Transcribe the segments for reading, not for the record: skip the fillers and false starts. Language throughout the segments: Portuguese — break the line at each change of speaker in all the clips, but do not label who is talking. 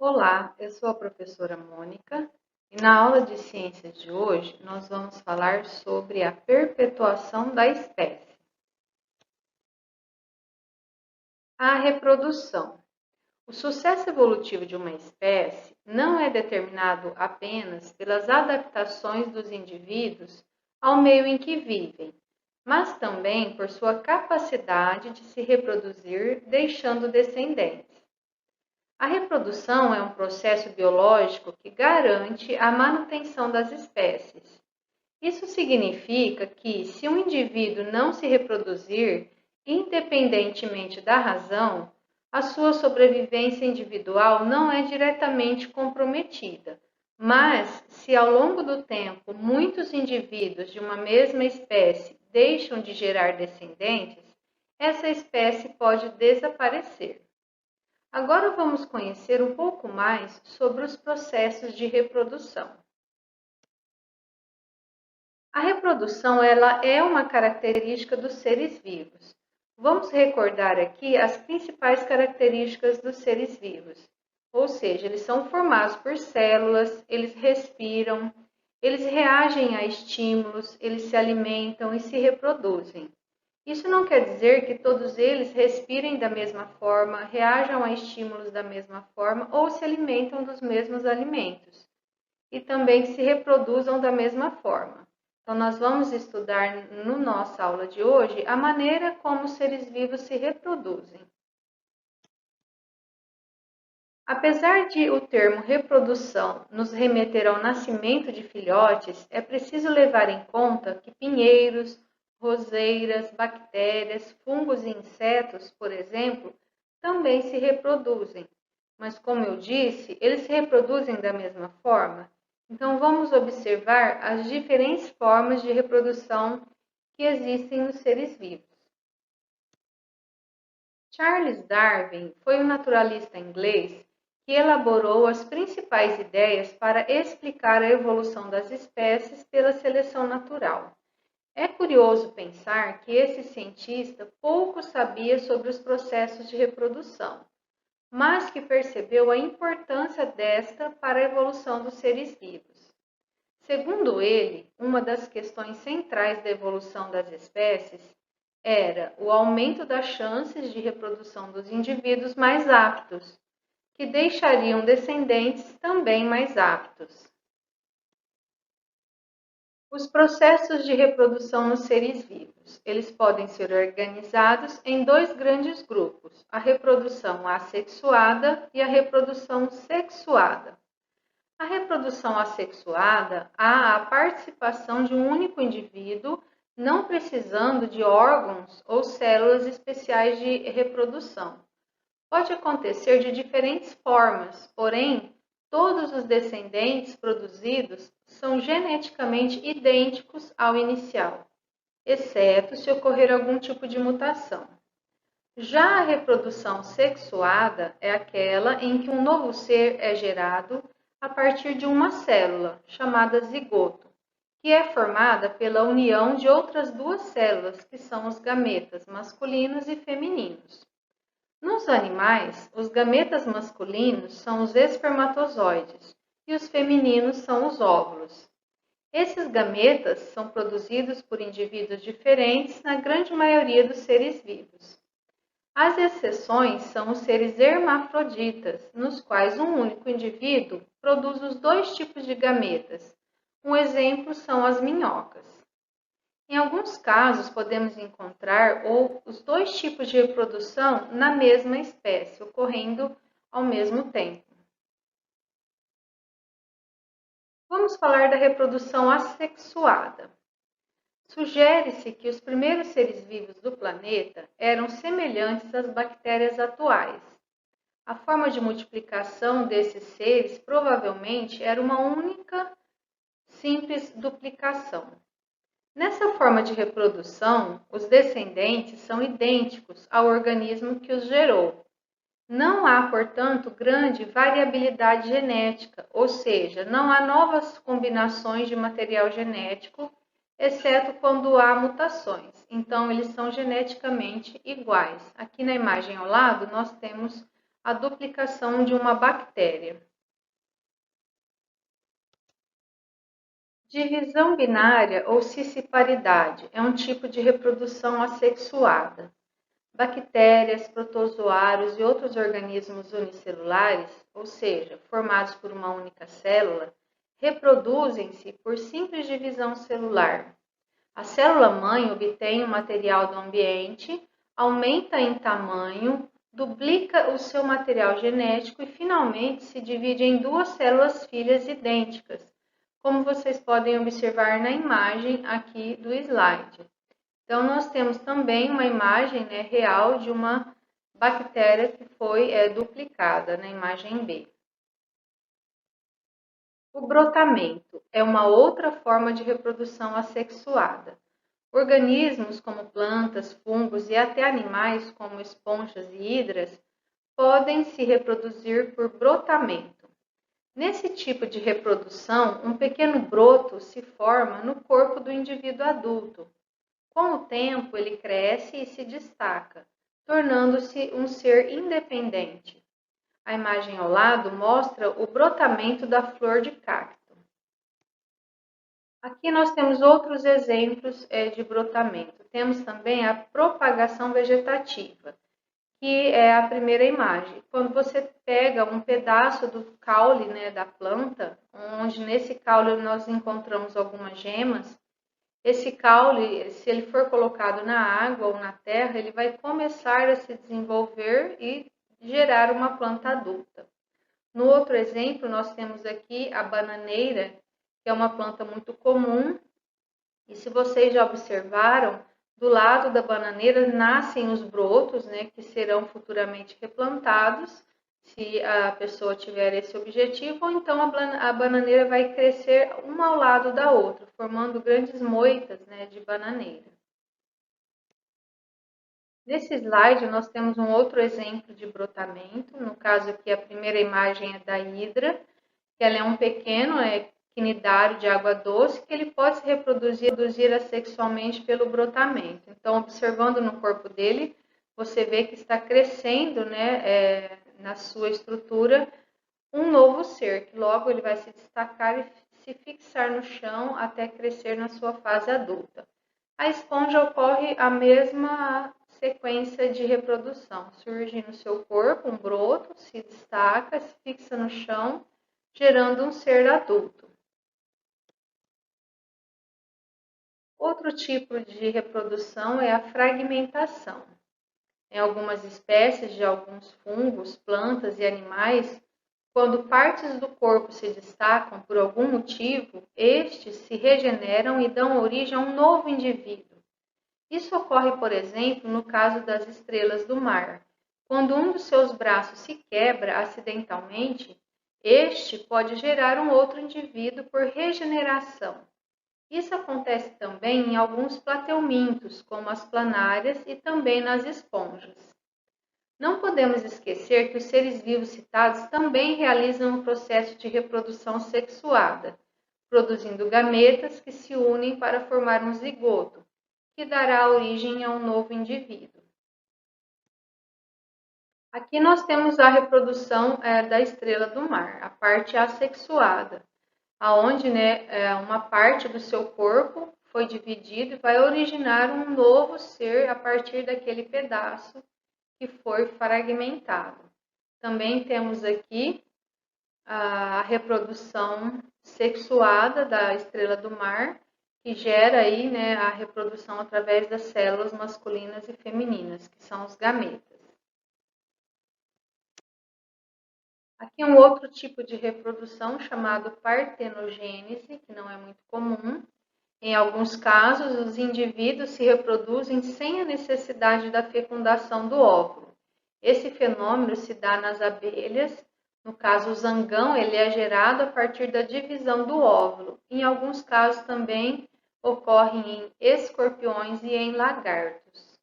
Olá, eu sou a professora Mônica e na aula de ciências de hoje nós vamos falar sobre a perpetuação da espécie. A reprodução. O sucesso evolutivo de uma espécie não é determinado apenas pelas adaptações dos indivíduos ao meio em que vivem, mas também por sua capacidade de se reproduzir, deixando descendentes. A reprodução é um processo biológico que garante a manutenção das espécies. Isso significa que, se um indivíduo não se reproduzir, independentemente da razão, a sua sobrevivência individual não é diretamente comprometida. Mas, se ao longo do tempo muitos indivíduos de uma mesma espécie deixam de gerar descendentes, essa espécie pode desaparecer. Agora vamos conhecer um pouco mais sobre os processos de reprodução. A reprodução ela é uma característica dos seres vivos. Vamos recordar aqui as principais características dos seres vivos. Ou seja, eles são formados por células, eles respiram, eles reagem a estímulos, eles se alimentam e se reproduzem. Isso não quer dizer que todos eles respirem da mesma forma, reajam a estímulos da mesma forma ou se alimentam dos mesmos alimentos. E também que se reproduzam da mesma forma. Então, nós vamos estudar na nossa aula de hoje a maneira como os seres vivos se reproduzem. Apesar de o termo reprodução nos remeter ao nascimento de filhotes, é preciso levar em conta que pinheiros, roseiras, bactérias, fungos e insetos, por exemplo, também se reproduzem. Mas, como eu disse, eles se reproduzem da mesma forma. Então, vamos observar as diferentes formas de reprodução que existem nos seres vivos. Charles Darwin foi um naturalista inglês que elaborou as principais ideias para explicar a evolução das espécies pela seleção natural. É curioso pensar que esse cientista pouco sabia sobre os processos de reprodução, mas que percebeu a importância desta para a evolução dos seres vivos. Segundo ele, uma das questões centrais da evolução das espécies era o aumento das chances de reprodução dos indivíduos mais aptos, que deixariam descendentes também mais aptos. Os processos de reprodução nos seres vivos. Eles podem ser organizados em dois grandes grupos, a reprodução assexuada e a reprodução sexuada. A reprodução assexuada há a participação de um único indivíduo, não precisando de órgãos ou células especiais de reprodução. Pode acontecer de diferentes formas, porém, todos os descendentes produzidos são geneticamente idênticos ao inicial, exceto se ocorrer algum tipo de mutação. Já a reprodução sexuada é aquela em que um novo ser é gerado a partir de uma célula, chamada zigoto, que é formada pela união de outras duas células, que são os gametas masculinos e femininos. Nos animais, os gametas masculinos são os espermatozoides e os femininos são os óvulos. Esses gametas são produzidos por indivíduos diferentes na grande maioria dos seres vivos. As exceções são os seres hermafroditas, nos quais um único indivíduo produz os dois tipos de gametas. Um exemplo são as minhocas. Em alguns casos, podemos encontrar os dois tipos de reprodução na mesma espécie, ocorrendo ao mesmo tempo. Vamos falar da reprodução assexuada. Sugere-se que os primeiros seres vivos do planeta eram semelhantes às bactérias atuais. A forma de multiplicação desses seres provavelmente era uma única, simples duplicação. Nessa forma de reprodução, os descendentes são idênticos ao organismo que os gerou. Não há, portanto, grande variabilidade genética, ou seja, não há novas combinações de material genético, exceto quando há mutações. Então, eles são geneticamente iguais. Aqui na imagem ao lado, nós temos a duplicação de uma bactéria. Divisão binária ou cisciparidade é um tipo de reprodução assexuada. Bactérias, protozoários e outros organismos unicelulares, ou seja, formados por uma única célula, reproduzem-se por simples divisão celular. A célula-mãe obtém o material do ambiente, aumenta em tamanho, duplica o seu material genético e, finalmente, se divide em duas células filhas idênticas, como vocês podem observar na imagem aqui do slide. Então, nós temos também uma imagem real de uma bactéria que foi duplicada na imagem B. O brotamento é uma outra forma de reprodução assexuada. Organismos como plantas, fungos e até animais como esponjas e hidras podem se reproduzir por brotamento. Nesse tipo de reprodução, um pequeno broto se forma no corpo do indivíduo adulto. Com o tempo, ele cresce e se destaca, tornando-se um ser independente. A imagem ao lado mostra o brotamento da flor de cacto. Aqui nós temos outros exemplos de brotamento. Temos também a propagação vegetativa, que é a primeira imagem. Quando você pega um pedaço do caule da planta, onde nesse caule nós encontramos algumas gemas, esse caule, se ele for colocado na água ou na terra, ele vai começar a se desenvolver e gerar uma planta adulta. No outro exemplo, nós temos aqui a bananeira, que é uma planta muito comum. E se vocês já observaram, do lado da bananeira nascem os brotos, que serão futuramente replantados, se a pessoa tiver esse objetivo, ou então a bananeira vai crescer uma ao lado da outra, formando grandes moitas de bananeira. Nesse slide, nós temos um outro exemplo de brotamento. No caso aqui, a primeira imagem é da hidra, que ela é um pequeno quinidário de água doce, que ele pode se reproduzir assexualmente pelo brotamento. Então, observando no corpo dele, você vê que está crescendo na sua estrutura um novo ser, que logo ele vai se destacar e se fixar no chão até crescer na sua fase adulta. A esponja ocorre a mesma sequência de reprodução. Surge no seu corpo um broto, se destaca, se fixa no chão, gerando um ser adulto. Outro tipo de reprodução é a fragmentação. Em algumas espécies de alguns fungos, plantas e animais, quando partes do corpo se destacam por algum motivo, estes se regeneram e dão origem a um novo indivíduo. Isso ocorre, por exemplo, no caso das estrelas do mar. Quando um dos seus braços se quebra acidentalmente, este pode gerar um outro indivíduo por regeneração. Isso acontece também em alguns plateumintos, como as planárias e também nas esponjas. Não podemos esquecer que os seres vivos citados também realizam um processo de reprodução sexuada, produzindo gametas que se unem para formar um zigoto, que dará origem a um novo indivíduo. Aqui nós temos a reprodução da estrela do mar, a parte assexuada, aonde uma parte do seu corpo foi dividido e vai originar um novo ser a partir daquele pedaço que foi fragmentado. Também temos aqui a reprodução sexuada da estrela do mar, que gera aí a reprodução através das células masculinas e femininas, que são os gametas. Aqui um outro tipo de reprodução chamado partenogênese, que não é muito comum. Em alguns casos, os indivíduos se reproduzem sem a necessidade da fecundação do óvulo. Esse fenômeno se dá nas abelhas. No caso, o zangão, ele é gerado a partir da divisão do óvulo. Em alguns casos também ocorre em escorpiões e em lagartos.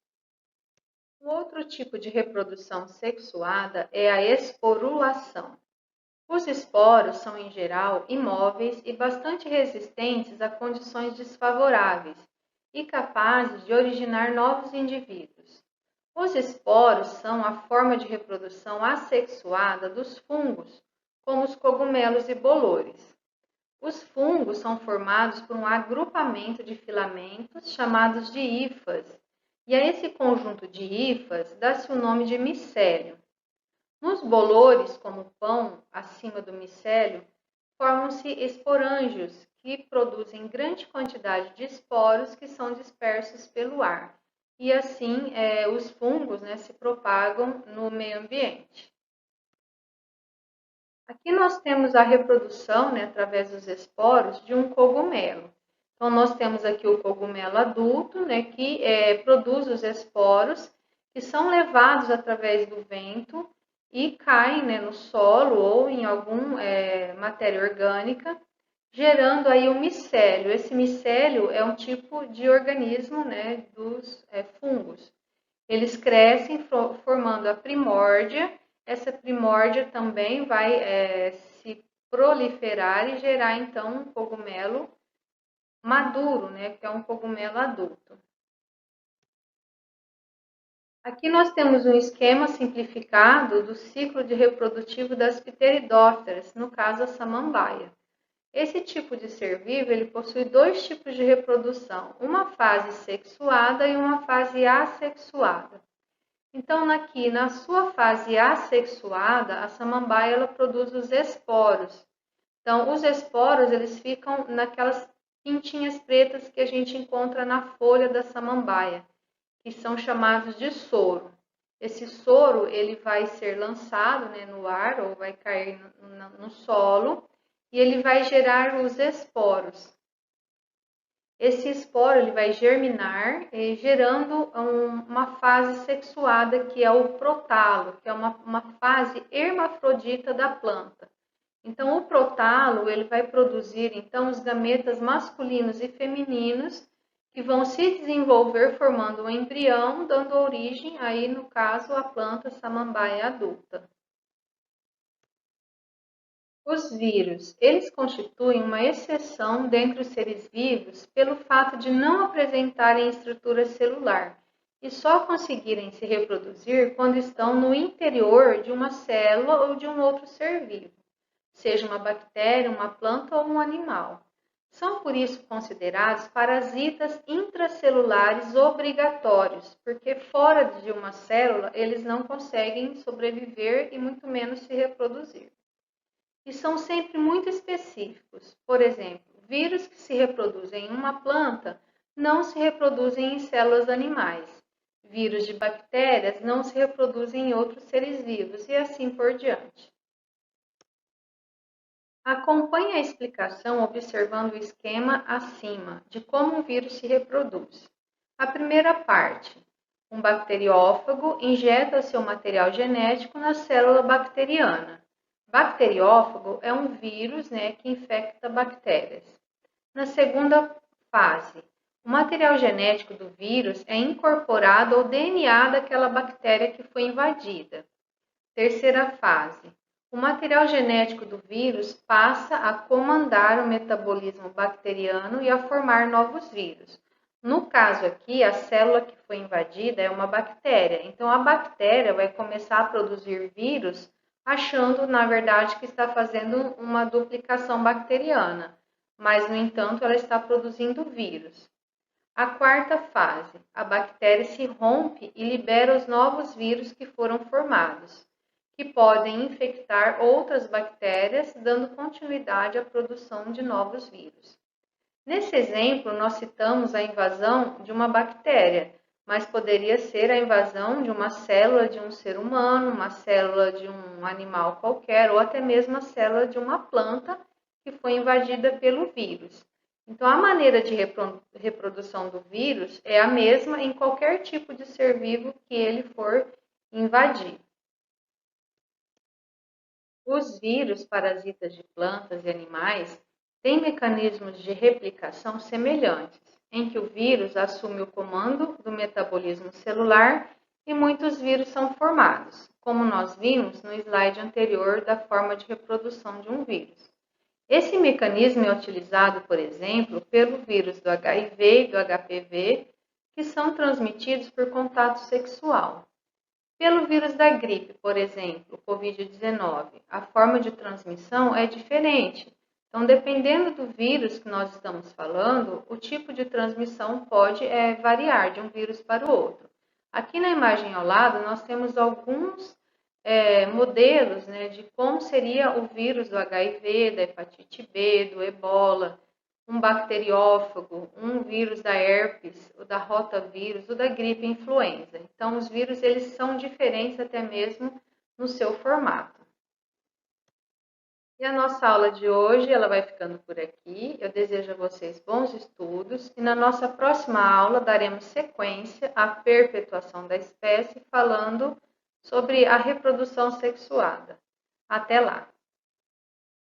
Um outro tipo de reprodução sexuada é a esporulação. Os esporos são, em geral, imóveis e bastante resistentes a condições desfavoráveis e capazes de originar novos indivíduos. Os esporos são a forma de reprodução assexuada dos fungos, como os cogumelos e bolores. Os fungos são formados por um agrupamento de filamentos chamados de hifas, e a esse conjunto de hifas dá-se o nome de micélio. Nos bolores, como o pão, acima do micélio, formam-se esporângios, que produzem grande quantidade de esporos que são dispersos pelo ar. E assim, os fungos se propagam no meio ambiente. Aqui nós temos a reprodução, através dos esporos, de um cogumelo. Então, nós temos aqui o cogumelo adulto, que produz os esporos, que são levados através do vento e caem no solo ou em alguma matéria orgânica, gerando aí o micélio. Esse micélio é um tipo de organismo dos fungos. Eles crescem formando a primórdia. Essa primórdia também vai se proliferar e gerar então um cogumelo maduro, que é um cogumelo adulto. Aqui nós temos um esquema simplificado do ciclo de reprodutivo das pteridópteras, no caso a samambaia. Esse tipo de ser vivo ele possui dois tipos de reprodução, uma fase sexuada e uma fase assexuada. Então, aqui na sua fase assexuada, a samambaia ela produz os esporos. Então, os esporos eles ficam naquelas pintinhas pretas que a gente encontra na folha da samambaia, que são chamados de soro. Esse soro ele vai ser lançado no ar ou vai cair no solo e ele vai gerar os esporos. Esse esporo ele vai germinar, gerando uma fase sexuada, que é o protalo, que é uma fase hermafrodita da planta. Então, o protalo ele vai produzir então os gametas masculinos e femininos, que vão se desenvolver formando um embrião, dando origem, aí no caso, à planta samambaia adulta. Os vírus, eles constituem uma exceção dentre os seres vivos pelo fato de não apresentarem estrutura celular e só conseguirem se reproduzir quando estão no interior de uma célula ou de um outro ser vivo, seja uma bactéria, uma planta ou um animal. São por isso considerados parasitas intracelulares obrigatórios, porque fora de uma célula eles não conseguem sobreviver e muito menos se reproduzir. E são sempre muito específicos. Por exemplo, vírus que se reproduzem em uma planta não se reproduzem em células animais. Vírus de bactérias não se reproduzem em outros seres vivos e assim por diante. Acompanhe a explicação observando o esquema acima de como um vírus se reproduz. A primeira parte. Um bacteriófago injeta seu material genético na célula bacteriana. Bacteriófago é um vírus que infecta bactérias. Na segunda fase, o material genético do vírus é incorporado ao DNA daquela bactéria que foi invadida. Terceira fase, o material genético do vírus passa a comandar o metabolismo bacteriano e a formar novos vírus. No caso aqui, a célula que foi invadida é uma bactéria. Então, a bactéria vai começar a produzir vírus achando, na verdade, que está fazendo uma duplicação bacteriana, mas, no entanto, ela está produzindo vírus. A quarta fase, a bactéria se rompe e libera os novos vírus que foram formados, que podem infectar outras bactérias, dando continuidade à produção de novos vírus. Nesse exemplo, nós citamos a invasão de uma bactéria, mas poderia ser a invasão de uma célula de um ser humano, uma célula de um animal qualquer, ou até mesmo a célula de uma planta que foi invadida pelo vírus. Então, a maneira de reprodução do vírus é a mesma em qualquer tipo de ser vivo que ele for invadir. Os vírus parasitas de plantas e animais têm mecanismos de replicação semelhantes, em que o vírus assume o comando do metabolismo celular e muitos vírus são formados, como nós vimos no slide anterior da forma de reprodução de um vírus. Esse mecanismo é utilizado, por exemplo, pelo vírus do HIV e do HPV, que são transmitidos por contato sexual. Pelo vírus da gripe, por exemplo, Covid-19, a forma de transmissão é diferente. Então, dependendo do vírus que nós estamos falando, o tipo de transmissão pode variar de um vírus para o outro. Aqui na imagem ao lado, nós temos alguns modelos, né, de como seria o vírus do HIV, da hepatite B, do ebola, um bacteriófago, um vírus da herpes, o da rotavírus, o da gripe influenza. Então, os vírus eles são diferentes até mesmo no seu formato. E a nossa aula de hoje ela vai ficando por aqui. Eu desejo a vocês bons estudos e na nossa próxima aula daremos sequência à perpetuação da espécie, falando sobre a reprodução sexuada. Até lá!